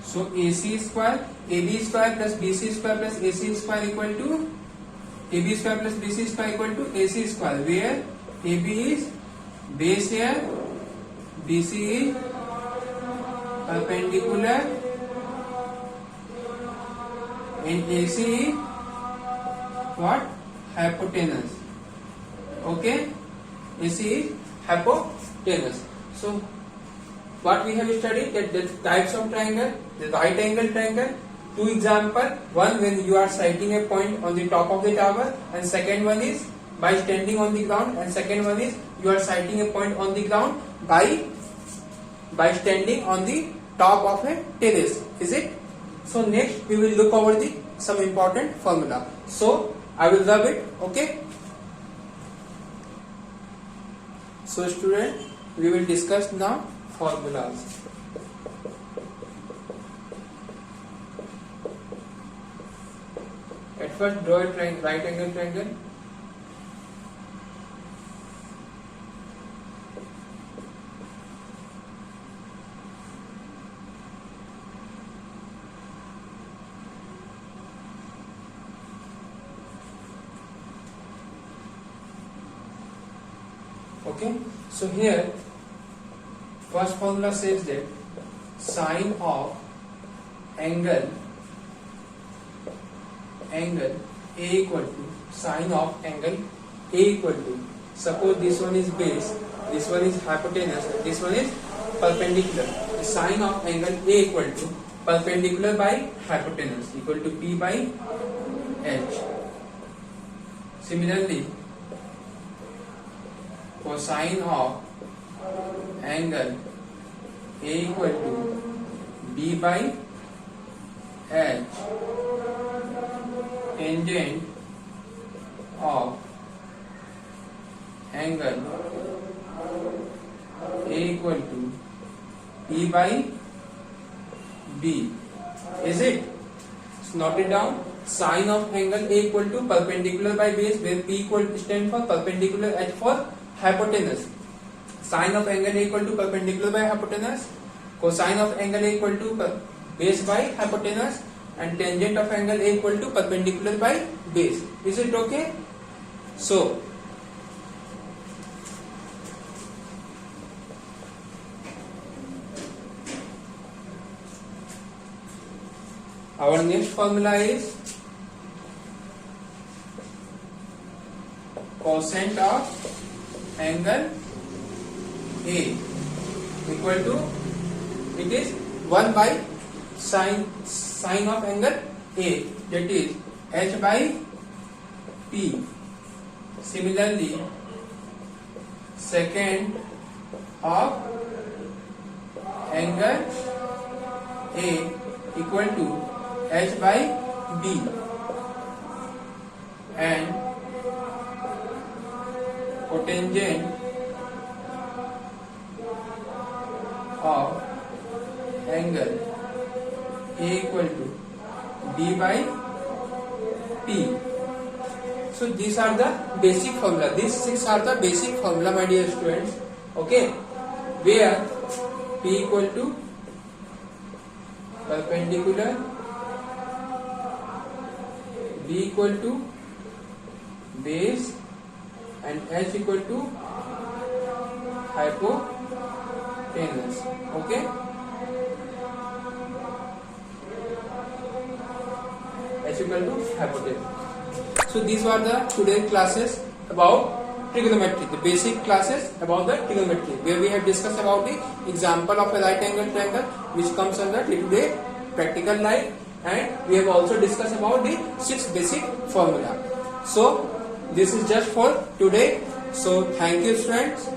So AC square, AB square plus BC square plus AC square equal to AB square plus BC square equal to AC square, where AB is base here, BC is perpendicular, and AC is what? Hypotenuse. Okay, AC is hypotenuse. So what we have studied, that the types of triangle, the right angle triangle. Two example, one when you are sighting a point on the top of the tower, and second one is by standing on the ground, and second one is you are sighting a point on the ground by standing on the top of a terrace. Is it? So next we will look over the some important formula. So I will rub it. Okay. So student, we will discuss now formulas. At first draw a right angle triangle. Okay, so here first formula says that sine of angle A equal to sine of angle A equal to, suppose this one is base, this one is hypotenuse, this one is perpendicular. The sine of angle A equal to perpendicular by hypotenuse equal to P by H. Similarly, cosine of angle A equal to B by H, tangent of angle A equal to P by B. Is it? So note it down. Sine of angle A equal to perpendicular by base, where P equal to stand for perpendicular, H for hypotenuse. Sine of angle A equal to perpendicular by hypotenuse, cosine of angle A equal to base by hypotenuse, and tangent of angle A equal to perpendicular by base. Is it okay? So our next formula is cosine of angle A equal to, it is 1 by sine of angle A, that is H by P. Similarly, second of angle A equal to H by B, and cotangent of angle A equal to B by P. So these are the basic formula. These 6 are the basic formula, my dear students. Okay, where P equal to perpendicular, B equal to base, and H equal to hypotenuse. Okay, H equal to hypotenuse. So these were the today's classes about trigonometry, the basic classes about the trigonometry, where we have discussed about the example of a right angle triangle which comes under day-to-day practical life, and we have also discussed about the 6 basic formula. So this is just for today. So thank you, students.